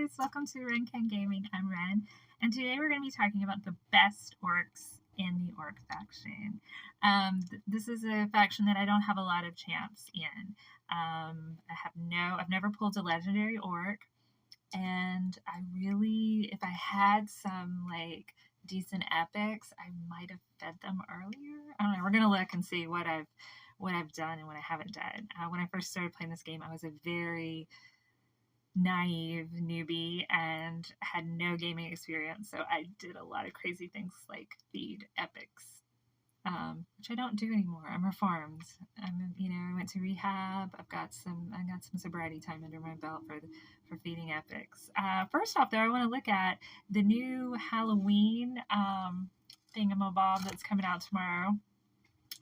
guys, welcome to Ren Ken Gaming. I'm Ren, and today we're going to be talking about the best orcs in the orc faction. This is a faction that I don't have a lot of champs in. I've never pulled a legendary orc, and if I had some like decent epics, I might have fed them earlier. I don't know. We're gonna look and see what I've done and what I haven't done. When I first started playing this game, I was a very naive newbie and had no gaming experience, so I did a lot of crazy things like feed epics, which I don't do anymore. I'm reformed. I went to rehab. I got some sobriety time under my belt for feeding epics. First off, though, I want to look at the new Halloween thingamabob that's coming out tomorrow,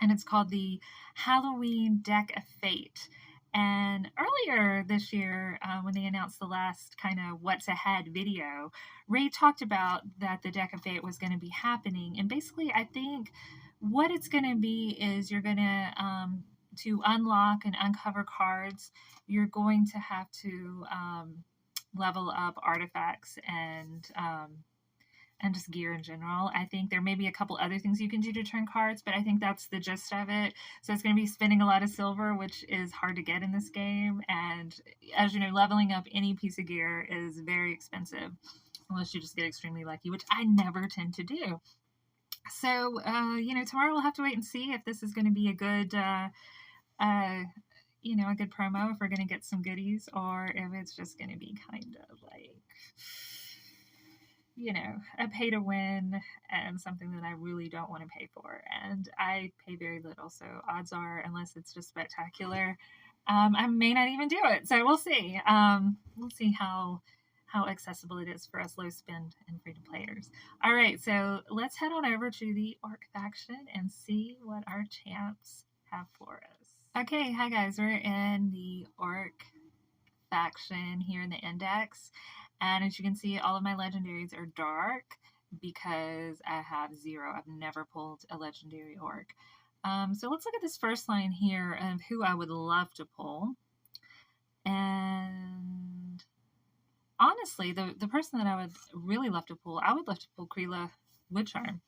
and it's called the Halloween Deck of Fate. And earlier this year, when they announced the last kind of what's ahead video, Ray talked about that the Deck of Fate was going to be happening. And basically, I think what it's going to be is you're going to unlock and uncover cards. You're going to have to level up artifacts and just gear in general. I think there may be a couple other things you can do to turn cards, but I think that's the gist of it. So it's going to be spending a lot of silver, which is hard to get in this game. And as you know, leveling up any piece of gear is very expensive, unless you just get extremely lucky, which I never tend to do. So, tomorrow we'll have to wait and see if this is going to be a good, a good promo, if we're going to get some goodies, or if it's just going to be kind of like, a pay to win and something that I really don't want to pay for. And I pay very little, so odds are, unless it's just spectacular, I may not even do it. So we'll see. We'll see how accessible it is for us low spend and free to players. All right, so let's head on over to the orc faction and see what our champs have for us. Okay, hi guys, we're in the orc faction here in the index. And as you can see, all of my legendaries are dark because I have 0. I've never pulled a legendary orc. So let's look at this first line here of who I would love to pull. And honestly, the person that I would really love to pull, I would love to pull Krila Woodcharm.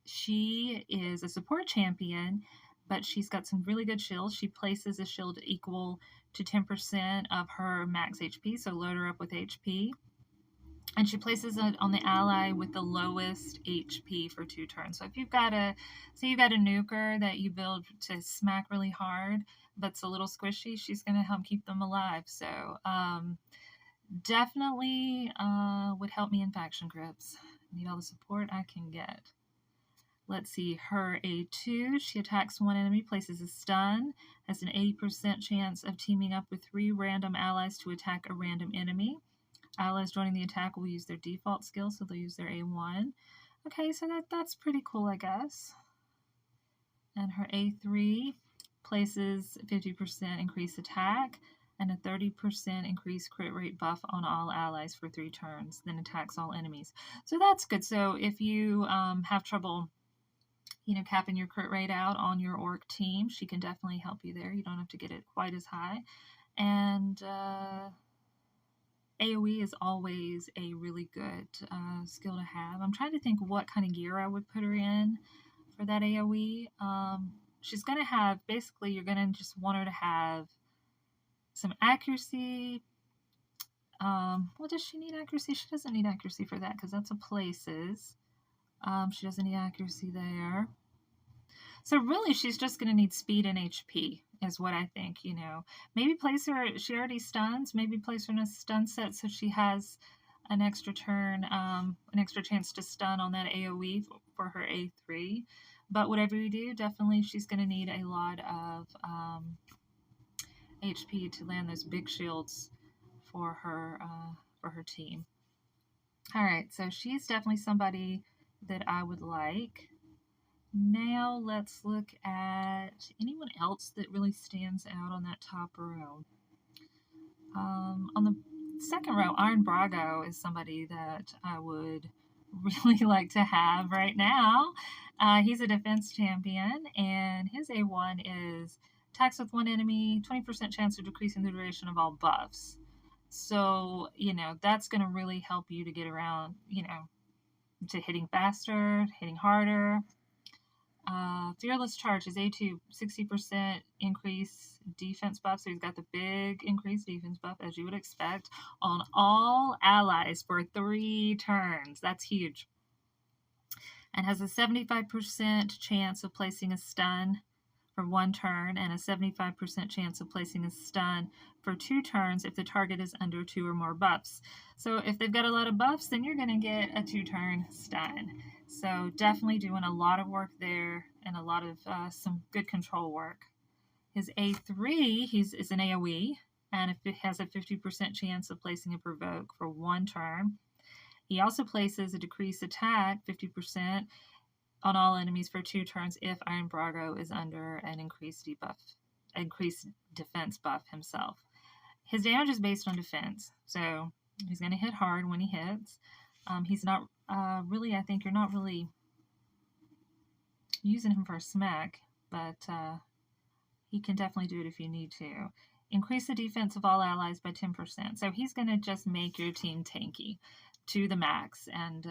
She is a support champion, but she's got some really good shields. She places a shield equal to 10% of her max HP, so load her up with HP. And she places it on the ally with the lowest HP for 2 turns. So if you've got a nuker that you build to smack really hard, but it's a little squishy, she's going to help keep them alive. So definitely would help me in faction grips. Need all the support I can get. Let's see, her A2, she attacks one enemy, places a stun, has an 80% chance of teaming up with 3 random allies to attack a random enemy. Allies joining the attack will use their default skill, so they'll use their A1. Okay, so that's pretty cool, I guess. And her A3 places 50% increased attack and a 30% increased crit rate buff on all allies for 3 turns, then attacks all enemies. So that's good. So if you have trouble capping your crit rate out on your orc team, she can definitely help you there. You don't have to get it quite as high. And AoE is always a really good skill to have. I'm trying to think what kind of gear I would put her in for that AoE. She's going to have, basically, you're going to just want her to have some accuracy. Well, does she need accuracy? She doesn't need accuracy for that because that's a places. She doesn't need accuracy there. So really, she's just going to need speed and HP is what I think, Maybe place her, she already stuns, maybe place her in a stun set so she has an extra turn, an extra chance to stun on that AoE for her A3. But whatever you do, definitely she's going to need a lot of HP to land those big shields for her team. All right, so she's definitely somebody that I would like. Now let's look at anyone else that really stands out on that top row. On the second row, Iron Brago is somebody that I would really like to have right now. He's a defense champion, and his A1 is attacks with one enemy, 20% chance of decreasing the duration of all buffs. So, you know, that's going to really help you to get around, you know, to hitting faster, hitting harder. Fearless Charge is A2, 60% increase defense buff. So he's got the big increased defense buff, as you would expect, on all allies for 3 turns. That's huge. And has a 75% chance of placing a stun for 1 turn and a 75% chance of placing a stun for 2 turns if the target is under 2 or more buffs. So if they've got a lot of buffs, then you're going to get a 2-turn stun. So definitely doing a lot of work there and a lot of some good control work. His A3 is an AoE, and it has a 50% chance of placing a provoke for 1 turn. He also places a decreased attack, 50%, on all enemies for 2 turns if Iron Brago is under an increased defense buff himself. His damage is based on defense, so he's going to hit hard when he hits. He's not really, I think you're not really using him for a smack, but he can definitely do it if you need to. Increase the defense of all allies by 10%. So he's going to just make your team tanky to the max, and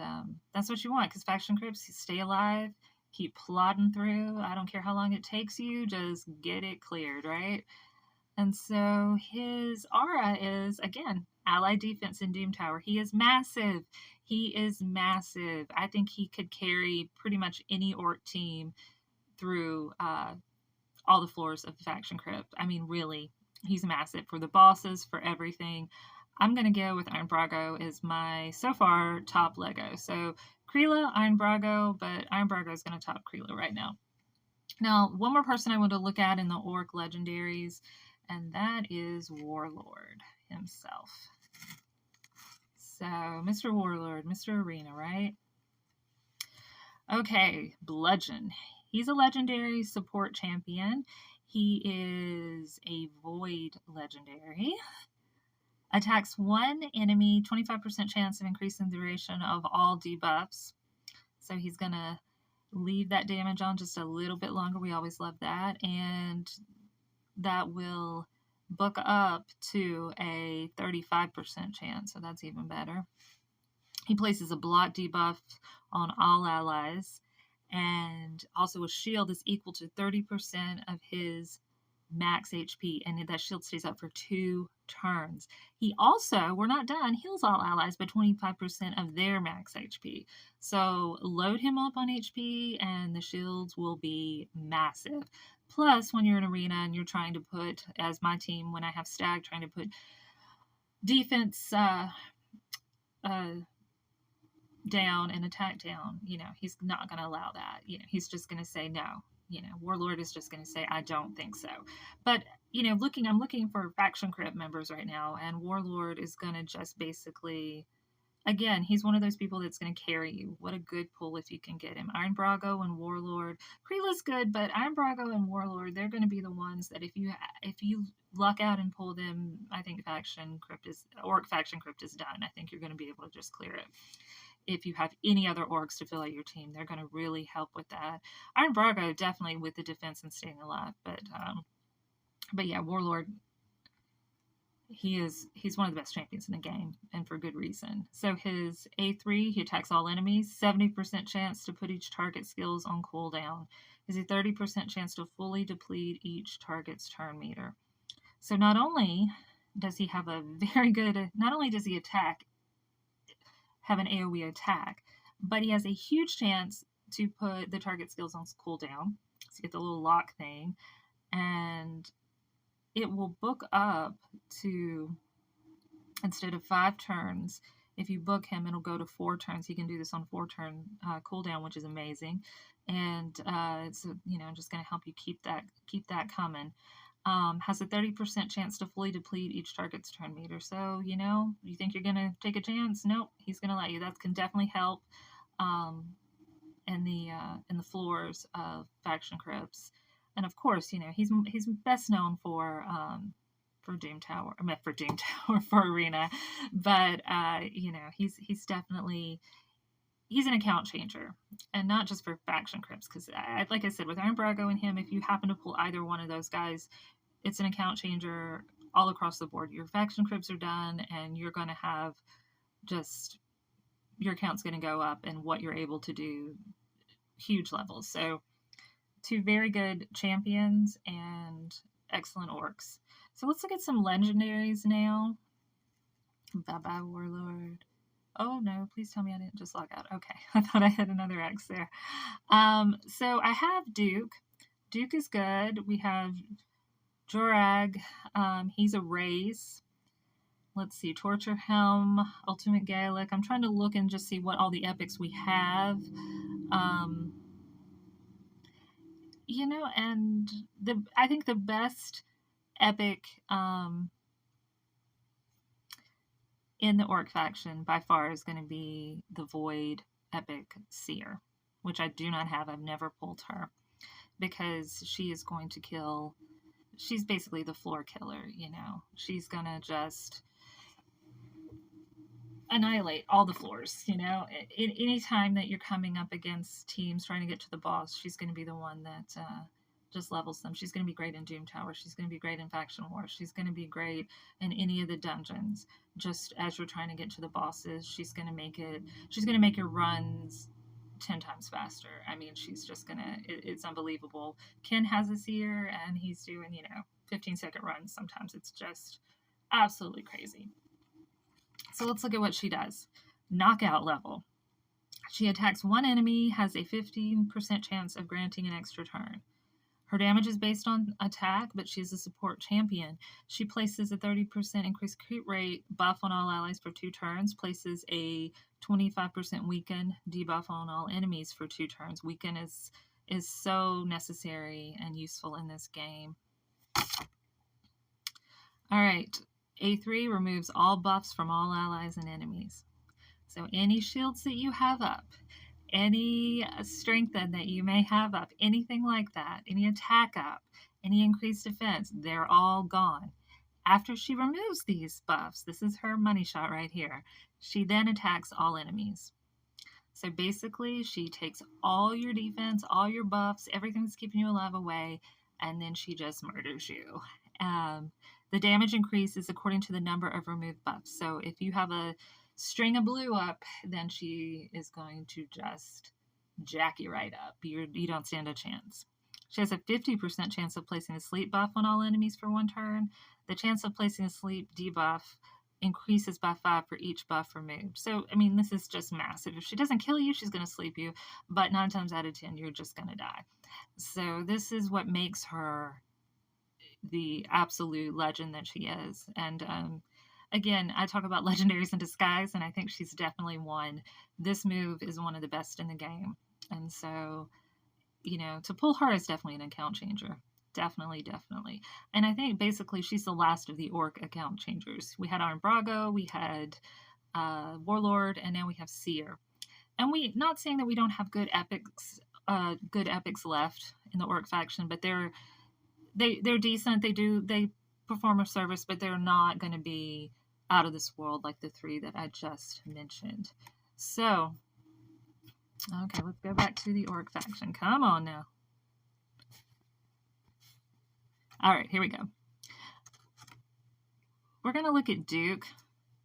that's what you want, because faction crypts, stay alive, keep plodding through. I don't care how long it takes you, just get it cleared, right? And so his aura is, again, ally defense in Doom Tower. He is massive. He is massive. I think he could carry pretty much any orc team through all the floors of the faction crypt. I mean, really, he's massive for the bosses, for everything. I'm going to go with Iron Brago as my, so far, top Lego. So Kreela, Iron Brago, but Iron Brago is going to top Kreela right now. Now, one more person I want to look at in the Orc Legendaries, and that is Warlord himself. So, Mr. Warlord, Mr. Arena, right? Okay, Bludgeon. He's a legendary support champion. He is a Void legendary. Attacks 1 enemy, 25% chance of increasing the duration of all debuffs. So he's going to leave that damage on just a little bit longer. We always love that. And that will book up to a 35% chance. So that's even better. He places a block debuff on all allies. And also a shield is equal to 30% of his max HP, and that shield stays up for 2 turns. He also, we're not done, heals all allies by 25% of their max HP. So load him up on HP and the shields will be massive. Plus, when you're in arena and you're trying to put, as my team, when I have Stag, trying to put defense down and attack down, you know, he's not going to allow that. You know, he's just going to say no. You know, Warlord is just going to say, I don't think so. But, you know, I'm looking for faction crypt members right now, and Warlord is going to just basically, again, he's one of those people that's going to carry you. What a good pull if you can get him. Iron Brago and Warlord. Kreela's good, but Iron Brago and Warlord, they're going to be the ones that if you luck out and pull them, I think Orc faction crypt is done. I think you're going to be able to just clear it. If you have any other orcs to fill out your team, they're going to really help with that. Iron Brago definitely with the defense and staying alive, but yeah, Warlord, he's one of the best champions in the game, and for good reason. So his A3, he attacks all enemies, 70% chance to put each target skills on cooldown. Is a 30% chance to fully deplete each target's turn meter. So not only does he have a very good, not only does he have an AoE attack, but he has a huge chance to put the target skills on cooldown. So you get the little lock thing, and it will book up to, instead of 5 turns, if you book him, it'll go to 4 turns. He can do this on 4-turn cooldown, which is amazing, and it's, you know, just going to help you keep that coming. Has a 30% chance to fully deplete each target's turn meter. So, you know, you think you're going to take a chance? Nope, he's going to let you. That can definitely help in the floors of faction crypts. And of course, you know, he's best known for Doom Tower, for Arena. But, you know, he's definitely, he's an account changer, and not just for faction crypts, because like I said, with Iron Brago and him, if you happen to pull either one of those guys, it's an account changer all across the board. Your faction crypts are done, and you're going to have just your account's going to go up, and what you're able to do, huge levels. So 2 very good champions and excellent orcs. So let's look at some legendaries now. Bye-bye, Warlord. Oh no, please tell me I didn't just log out. Okay, I thought I had another X there. So I have Duke. Duke is good. We have Jorag. He's a race. Let's see, Torture Helm, Ultimate Gaelic. I'm trying to look and just see what all the epics we have. You know, and I think the best epic in the Orc faction by far is going to be the Void epic Seer, which I do not have. I've never pulled her because she is going to kill. She's basically the floor killer, you know. She's going to just annihilate all the floors, you know. Any time that you're coming up against teams trying to get to the boss, she's going to be the one that just levels them. She's going to be great in Doom Tower. She's going to be great in Faction Wars. She's going to be great in any of the dungeons. Just as you're trying to get to the bosses, she's going to make your runs 10 times faster. I mean, she's just going to, it's unbelievable. Ken has a seer, and he's doing, you know, 15-second runs. Sometimes it's just absolutely crazy. So let's look at what she does. Knockout level. She attacks one enemy, has a 15% chance of granting an extra turn. Her damage is based on attack, but she's a support champion. She places a 30% increased crit rate buff on all allies for 2 turns, places a 25% weaken debuff on all enemies for 2 turns. Weaken is so necessary and useful in this game. All right. A3 removes all buffs from all allies and enemies. So any shields that you have up, any strengthen that you may have up, anything like that, any attack up, any increased defense, they're all gone. After she removes these buffs, this is her money shot right here, she then attacks all enemies. So basically, she takes all your defense, all your buffs, everything that's keeping you alive away, and then she just murders you. The damage increase is according to the number of removed buffs. So if you have a string of blue up, then she is going to just jack you right up. You don't stand a chance. She has a 50% chance of placing a sleep buff on all enemies for 1 turn. The chance of placing a sleep debuff increases by 5 for each buff removed. So, I mean, this is just massive. If she doesn't kill you, she's going to sleep you, but 9 times out of 10, you're just going to die. So this is what makes her the absolute legend that she is. And again, I talk about legendaries in disguise, and I think she's definitely one. This move is one of the best in the game. And so, you know, to pull her is definitely an account changer. Definitely. And I think basically she's the last of the Orc account changers. We had Arn Brago, we had Warlord, and now we have Seer. And we, not saying that we don't have good epics left in the Orc faction, but they're decent. They perform a service, but they're not going to be out of this world like the 3 that I just mentioned. So, okay, let's go back to the Orc faction. Come on now. All right, here we go. We're going to look at Duke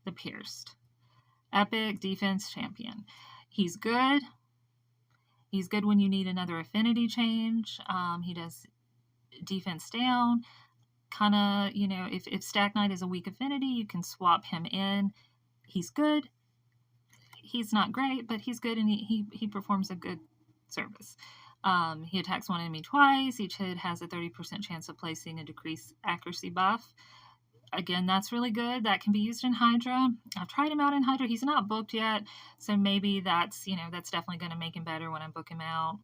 the Pierced. Epic defense champion. He's good. He's good when you need another affinity change. He does defense down. Kind of, you know, if Stag Knight is a weak affinity, you can swap him in. He's good. He's not great, but he's good, and he performs a good service. He attacks one enemy twice. Each hit has a 30% chance of placing a decreased accuracy buff. Again, that's really good. That can be used in Hydra. I've tried him out in Hydra. He's not booked yet, so maybe that's, you know, that's definitely going to make him better when I book him out.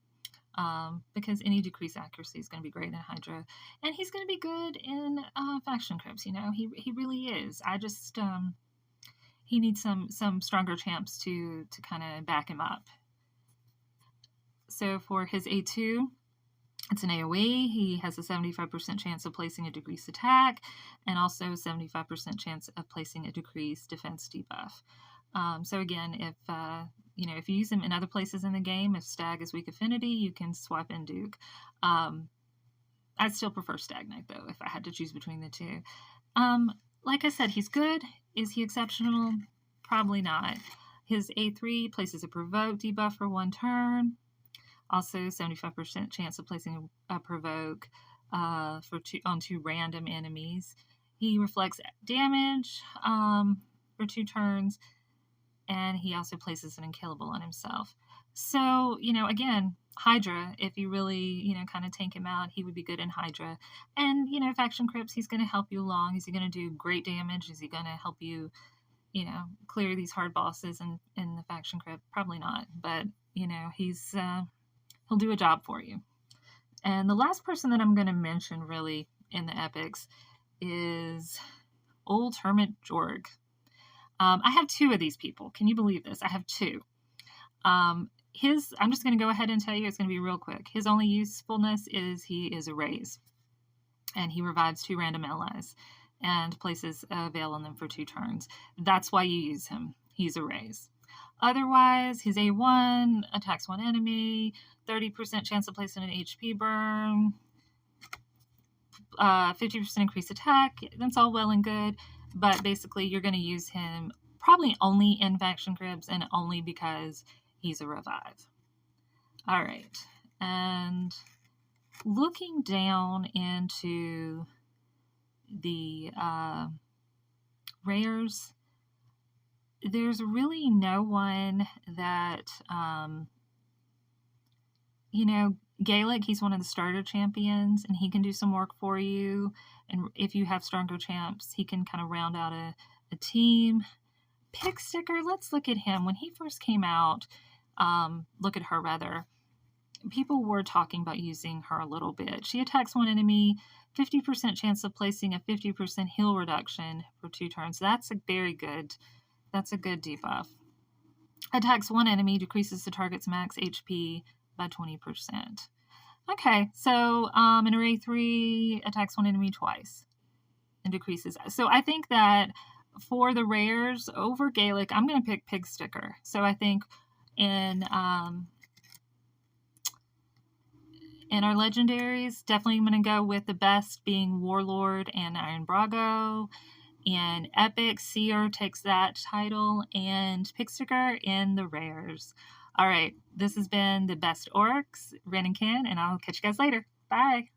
Because any decreased accuracy is going to be great in Hydra, and he's going to be good in faction crypts. You know, he really is. I just he needs some stronger champs to kind of back him up. So for his A2, it's an AoE. He has a 75% chance of placing a decreased attack, and also 75% chance of placing a decreased defense debuff. So again, if you know, if you use him in other places in the game, if Stag is weak affinity, you can swap in Duke. I'd still prefer Stag Knight though, if I had to choose between the 2. Like I said, he's good. Is he exceptional? Probably not. His A3 places a provoke debuff for 1 turn. Also, 75% chance of placing a provoke on 2 random enemies. He reflects damage for 2 turns, and he also places an unkillable on himself. So, again, Hydra, if you really, kind of tank him out, he would be good in Hydra. And, Faction Crypts, he's going to help you along. Is he going to do great damage? Is he going to help you, clear these hard bosses in the Faction Crypt? Probably not. But, he'll do a job for you. And the last person that I'm going to mention really in the epics is Old Hermit Jorg. I have 2 of these people. Can you believe this? I have 2. I'm just going to go ahead and tell you, it's going to be real quick. His only usefulness is he is a raise. And he revives 2 random allies and places a veil on them for 2 turns. That's why you use him. He's a raise. Otherwise, his A1 attacks 1 enemy, 30% chance of placing an HP burn, 50% increased attack. That's all well and good, but basically you're going to use him probably only in Faction Crypts and only because he's a revive. All right, and looking down into the rares, there's really no one that, Gaelic, he's one of the starter champions, and he can do some work for you. And if you have stronger champs, he can kind of round out a team. Pig Sticker, let's look at him. When he first came out, look at her rather, people were talking about using her a little bit. She attacks 1 enemy, 50% chance of placing a 50% heal reduction for 2 turns. That's a good debuff. Attacks 1 enemy, decreases the target's max HP by 20%. Okay, so an array 3 attacks 1 enemy twice and decreases. So I think that for the rares over Gaelic, I'm going to pick Pig Sticker. So I think in our legendaries, definitely I'm going to go with the best being Warlord and Iron Brago. And Epic, Seer takes that title, and Pig Sticker in the rares. All right, this has been the best orcs, Ren and Ken, and I'll catch you guys later. Bye.